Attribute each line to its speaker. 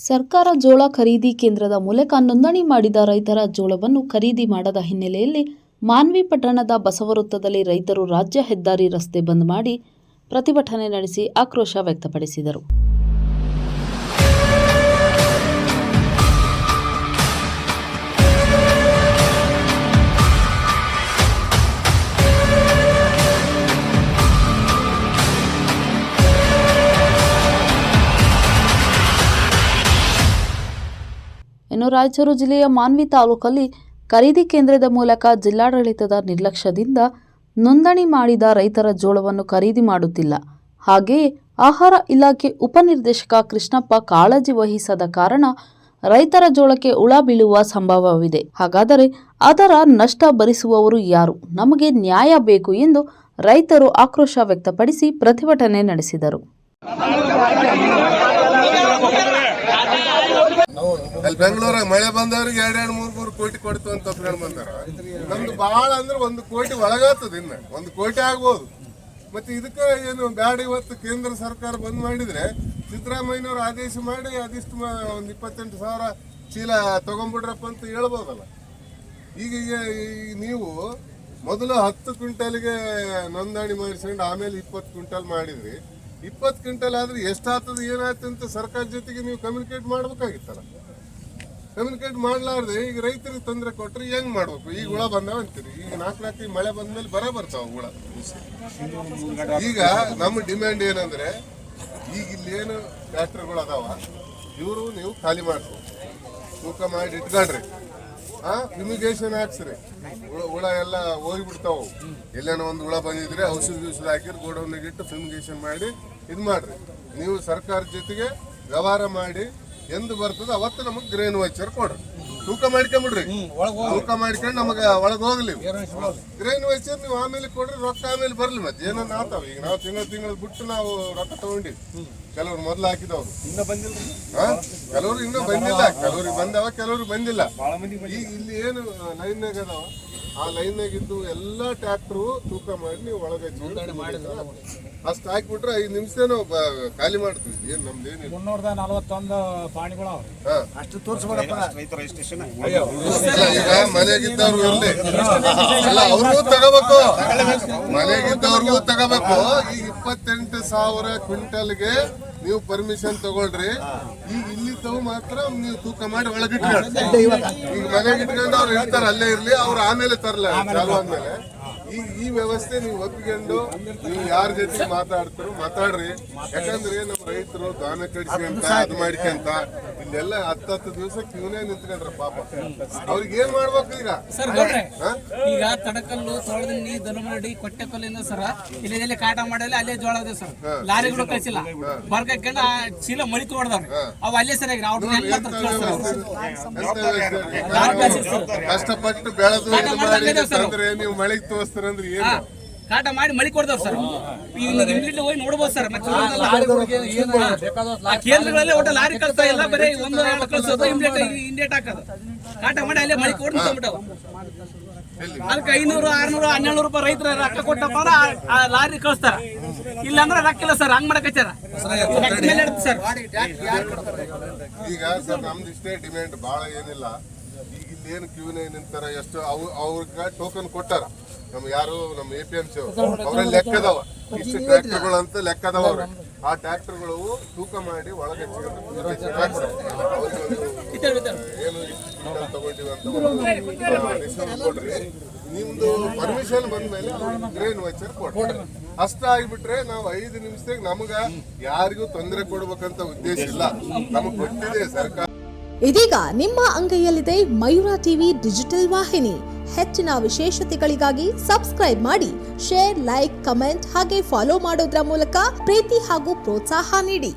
Speaker 1: ಸರ್ಕಾರ ಜೋಳ ಖರೀದಿ ಕೇಂದ್ರದ ಮೂಲಕ ನೋಂದಣಿ ಮಾಡಿದ ರೈತರ ಜೋಳವನ್ನು ಖರೀದಿ ಮಾಡದ ಹಿನ್ನೆಲೆಯಲ್ಲಿ ಮಾನ್ವಿ ಪಟ್ಟಣದ ಬಸವವೃತ್ತದಲ್ಲಿ ರೈತರು ರಾಜ್ಯ ಹೆದ್ದಾರಿ ರಸ್ತೆ ಬಂದ್ ಮಾಡಿ ಪ್ರತಿಭಟನೆ ನಡೆಸಿ ಆಕ್ರೋಶ ವ್ಯಕ್ತಪಡಿಸಿದರು. ಇನ್ನು ರಾಯಚೂರು ಜಿಲ್ಲೆಯ ಮಾನ್ವಿ ತಾಲೂಕಲ್ಲಿ ಖರೀದಿ ಕೇಂದ್ರದ ಮೂಲಕ ಜಿಲ್ಲಾಡಳಿತದ ನಿರ್ಲಕ್ಷ್ಯದಿಂದ ನೋಂದಣಿ ಮಾಡಿದ ರೈತರ ಜೋಳವನ್ನು ಖರೀದಿ ಮಾಡುತ್ತಿಲ್ಲ. ಹಾಗೆಯೇ ಆಹಾರ ಇಲಾಖೆ ಉಪನಿರ್ದೇಶಕ ಕೃಷ್ಣಪ್ಪ ಕಾಳಜಿ ವಹಿಸದ ಕಾರಣ ರೈತರ ಜೋಳಕ್ಕೆ ಹುಳ ಬೀಳುವ ಸಂಭವವಿದೆ. ಹಾಗಾದರೆ ಅದರ ನಷ್ಟ ಭರಿಸುವವರು ಯಾರು? ನಮಗೆ ನ್ಯಾಯ ಬೇಕು ಎಂದು ರೈತರು ಆಕ್ರೋಶ ವ್ಯಕ್ತಪಡಿಸಿ ಪ್ರತಿಭಟನೆ ನಡೆಸಿದರು.
Speaker 2: ಅಲ್ಲಿ ಬೆಂಗಳೂರಾಗ ಮಳೆ ಬಂದವ್ರಿಗೆ 2-3 ಕೋಟಿ ಕೊಡ್ತು ಅಂತ ಒಪ್ಕೊಂಡು ಬಂದಾರ. ನಮ್ದು ಬಾಳ ಅಂದ್ರೆ 1 ಕೋಟಿ ಒಳಗಾಗ್ತದ, ಇನ್ನ 1 ಕೋಟಿ ಆಗ್ಬೋದು. ಮತ್ತೆ ಇದಕ್ಕೆ ಏನು ಬ್ಯಾಡ, ಇವತ್ತು ಕೇಂದ್ರ ಸರ್ಕಾರ ಬಂದ್ ಮಾಡಿದ್ರೆ ಸಿದ್ದರಾಮಯ್ಯನವ್ರು ಆದೇಶ ಮಾಡಿ ಅದಿಷ್ಟು 28,000 ಚೀಲ ತಗೊಂಡ್ಬಿಡ್ರಪ್ಪ ಅಂತ ಹೇಳ್ಬೋದಲ್ಲ. ಈಗ ನೀವು ಮೊದಲು 10 ಕ್ವಿಂಟಲ್ಗೆ ನೋಂದಣಿ ಮಾಡಿಸ್ಕೊಂಡು ಆಮೇಲೆ 20 ಕ್ವಿಂಟಲ್ ಮಾಡಿದ್ರಿ. 20 ಕ್ವಿಂಟಲ್ ಆದ್ರೆ ಎಷ್ಟಾಗ್ತದೆ ಏನಾಯ್ತು ಅಂತ ಸರ್ಕಾರ ಜೊತೆಗೆ ನೀವು ಕಮ್ಯುನಿಕೇಟ್ ಮಾಡ್ಬೇಕಾಗಿತ್ತಲ್ಲ. ಕಮ್ಯುನಿಕೇಟ್ ಮಾಡ್ಲಾರ್ದೆ ಈಗ ರೈತರಿಗೆ ತೊಂದರೆ ಕೊಟ್ರೆ ಹೆಂಗ್ ಮಾಡ್ಬೇಕು? ಈಗ ಹುಳ ಬಂದಾವ ಅಂತೀರಿ, ಈಗ 4 ಮಳೆ ಬಂದ್ಮೇಲೆ ಬರ್ತಾವ ಹುಳ. ಈಗ ನಮ್ಮ ಡಿಮ್ಯಾಂಡ್ ಏನಂದ್ರೆ, ಈಗ ಇಲ್ಲೇನು ಟ್ರ್ಯಾಕ್ಟರ್ಗಳು ಅದಾವ, ಇವರು ನೀವು ಖಾಲಿ ಮಾಡ್ಕೊ, ತೂಕ ಮಾಡಿ ಇಟ್ಕೊಳ್ರಿ, ಫ್ಯೂಮಿಗೇಷನ್ ಹಾಕ್ಸ್ರಿ. ಹುಳ ಎಲ್ಲ ಹೋಗಿಬಿಡ್ತಾವ. ಎಲ್ಲೇನೋ ಒಂದು ಹುಳ ಬಂದಿದ್ರೆ ಔಷಧ ಹಾಕಿರಿ, ಗೋಡೌನ್ಗೆ ಇಟ್ಟು ಫ್ಯೂಮಿಗೇಷನ್ ಮಾಡಿ ಇದು ಮಾಡ್ರಿ. ನೀವು ಸರ್ಕಾರದ ಜೊತೆಗೆ ವ್ಯವಹಾರ ಮಾಡಿ ಎಂದು ಬರ್ತದ ಅವತ್ತು ನಮಗೆ ಗ್ರೇನ್ ವೈಚರ್ ಕೊಡ್ರಿ, ತೂಕ ಮಾಡ್ಕೊಂಬಿಡ್ರಿ. ತೂಕ ಮಾಡ್ಕೊಂಡು ನಮಗೆ ಒಳಗೆ ಹೋಗ್ಲಿ. ಗ್ರೇನ್ ವೈಚರ್ ನೀವು ಆಮೇಲೆ ಕೊಡ್ರಿ, ರೊಕ್ಕ ಆಮೇಲೆ ಬರ್ಲಿ. ಮತ್ತೆ ಏನನ್ನ ಆತಾವ. ಈಗ ನಾವು ತಿಂಗಳು ಬಿಟ್ಟು ನಾವು ರೊಕ್ಕ ತಗೊಂಡಿವಿ. ಕೆಲವ್ರು ಮೊದ್ಲು ಹಾಕಿದವ್ರು ಕೆಲವ್ರು ಇನ್ನೂ ಬಂದಿಲ್ಲ, ಕೆಲವ್ರಿಗೆ ಬಂದವ, ಕೆಲವ್ರಿಗೆ ಬಂದಿಲ್ಲ. ಈಗ ಇಲ್ಲಿ ಏನು ಲೈನ್ನಾಗ ಅದಾವ, ಆ ಲೈನ್ನಾಗ ಇದ್ದು ಎಲ್ಲಾ ಟ್ರ್ಯಾಕ್ಟರ್ ತೂಕ ಮಾಡಿ ನೀವು ಒಳಗೆ ಅಷ್ಟು ಹಾಕಿಬಿಟ್ರೆ 5 ನಿಮಿಷ ನಾವು ಖಾಲಿ ಮಾಡ್ತೀವಿ. ಏನ್ ನಮ್ದೇನಿಲ್ಲ.
Speaker 3: 341 ಪ್ರಾಣಿಗಳು ಅಷ್ಟು ತೋರಿಸ್ಬೇಡಪ್ಪ.
Speaker 2: ಈಗ ಮನೆಗಿದ್ದವ್ರು ಇರ್ಲಿ, ಅಲ್ಲ ಅವ್ರಿಗೂ ತಗೋಬೇಕು, ಮನೆಗಿದ್ದವ್ರಿಗೂ ತಗೋಬೇಕು. ಈಗ 28,000 ಕ್ವಿಂಟಲ್ಗೆ ನೀವು ಪರ್ಮಿಷನ್ ತಗೊಳ್ರಿ. ಈಗ ಇಲ್ಲಿ ತಗೋ ಮಾತ್ರ ನೀವು ತೂಕ ಮಾಡಿ ಒಳಗಿಟ್ರಿ. ಈಗ ಮನೆಗೆ ಇಟ್ಕೊಂಡು ಅವ್ರು ಇರ್ತಾರ, ಅಲ್ಲೇ ಇರ್ಲಿ, ಅವ್ರು ಆಮೇಲೆ ತರಲ್ಲ ಚಾಲು ಆದ್ಮೇಲೆ. ಈ ವ್ಯವಸ್ಥೆ ನೀವು ಒಪ್ಪಿಕೊಂಡು ನೀವು ಯಾರ ಜೊತೆ ಮಾತಾಡ್ರಿ. ಯಾಕಂದ್ರೆ ನಮ್ಮ ರೈತರು ದಾನ ಕಡಿಸ್ಕೊಂತ ಅದು ಮಾಡ್ಕೊಂತ ಇಲ್ಲೆಲ್ಲ 10 ದಿವಸ ಕ್ಯೂನೇ ನಿಂತ್ಕೊಂಡ್ರ ಪಾಪ. ಅವ್ರಿಗೆ ಏನ್ ಮಾಡ್ಬೇಕು ಈಗ?
Speaker 4: ಈಗ ತಡಕಲ್ಲು, ತೋಳದಲ್ಲಿ, ದನಮರಡಿ, ಕೊಟ್ಟೆಕಲ್ಲಿಂದ ಸರ ಇಲ್ಲೇ ಕಾಟ ಮಾಡಲ್ಲ, ಅಲ್ಲೇ ಜೋಳ ಇದೆ ಸರ್. ಲಾರಿಗಳು ಕಳಿಸಿಲ್ಲ, ಬರ್ಕೊಂಡು ಆ ಚೀಲ ಮಳಿ ತೋಡ್ದವ್ರಿ, ಅವು ಅಲ್ಲೇ ಸರಿಯಾಗಿ
Speaker 2: ಕಷ್ಟಪಟ್ಟು ಬೆಳೆದು ನೀವು ಮಳೆಗೆ ತೋರಿಸ್ತಾರ ಅಂದ್ರೆ ಏನು?
Speaker 4: ಕಾಟ ಮಾಡಿ ಮಳಿ ಕೊಡ್ತಾವ್ ಸರ್. ಇಮ್ಮಿಡಿಯೇಟ್ ಹೋಗಿ ನೋಡ್ಬೋದು ಸರ್. ಕೇಂದ್ರಗಳಲ್ಲಿ ಒಟ್ಟು ಲಾರಿ ಕಳ್ಸ್ತಾ ಇಲ್ಲ, ಬರೀ 1-2 ಕಳ್ಸೋದು, ಇಮಿಡಿಯೇಟ್ ಹಾಕೋದು. ಕಾಟ ಮಾಡಿ ಅಲ್ಲೇ ಮಳಿ ಕೊಡ್ಬಿಟ್ಟವು. ಅದಕ್ಕೆ 500-600-1200 ರೂಪಾಯಿ ರೈತರ ರೊಕ್ಕ ಕೊಟ್ಟಪ್ಪ ಆ ಲಾರಿ ಕಳಿಸ್ತಾರ. ಇಲ್ಲಾಂದ್ರೆ ರೊಕ್ಕ ಇಲ್ಲ ಸರ್, ಹಂಗ್ ಮಾಡಕತ್ತಾರ ಸರ್.
Speaker 2: ಈಗ ಸರ್ ನಮ್ದು ಇಷ್ಟೇ ಡಿಮ್ಯಾಂಡ್, ಬಾಳ ಏನಿಲ್ಲ. ಈಗ ಇಲ್ಲೇನು ಕ್ಯೂನೇ ನಿಂತಾರ, ಎಷ್ಟು ಅವ್ರಿಗೆ ಟೋಕನ್ ಕೊಟ್ಟಾರ. ನಮ್ ಯಾರು ನಮ್ಮ APMC ಅವ್ರ ಲೆಕ್ಕದವ, ಇಷ್ಟು ಟ್ರ್ಯಾಕ್ಟರ್ಗಳು ಅಂತ ಲೆಕ್ಕದವ. ಅವ್ರ ಆ ಟ್ರ್ಯಾಕ್ಟರ್ಗಳು ತೂಕ ಮಾಡಿ ಒಳಗೆ ಏನು ತಗೊಂಡಿವಿ ಅಂತ ಕೊಡ್ರಿ. ನಿಮ್ದು ಪರ್ಮಿಷನ್ ಬಂದ್ಮೇಲೆ ಗ್ರೇನ್ ವೈಚರ್ ಕೊಡ್ರಿ. ಅಷ್ಟ ಆಗಿಬಿಟ್ರೆ ನಾವು 5 ನಿಮಿಷದಾಗ ನಮಗ ಯಾರಿಗೂ ತೊಂದರೆ ಕೊಡ್ಬೇಕಂತ ಉದ್ದೇಶ ಇಲ್ಲ, ನಮಗ್ ಗೊತ್ತಿದೆ ಸರ್ಕಾರ.
Speaker 5: ಇದೀಗ ನಿಮ್ಮ ಅಂಗೈಯಲ್ಲಿದೆ ಮಯೂರ ಟಿವಿ ಡಿಜಿಟಲ್ ವಾಹಿನಿ. ಹೆಚ್ಚಿನ ವಿಶೇಷತೆಗಳಿಗಾಗಿ ಸಬ್ಸ್ಕ್ರೈಬ್ ಮಾಡಿ, ಶೇರ್, ಲೈಕ್, ಕಮೆಂಟ್ ಹಾಗೆ ಫಾಲೋ ಮಾಡೋದ್ರ ಮೂಲಕ ಪ್ರೀತಿ ಹಾಗೂ ಪ್ರೋತ್ಸಾಹ ನೀಡಿ.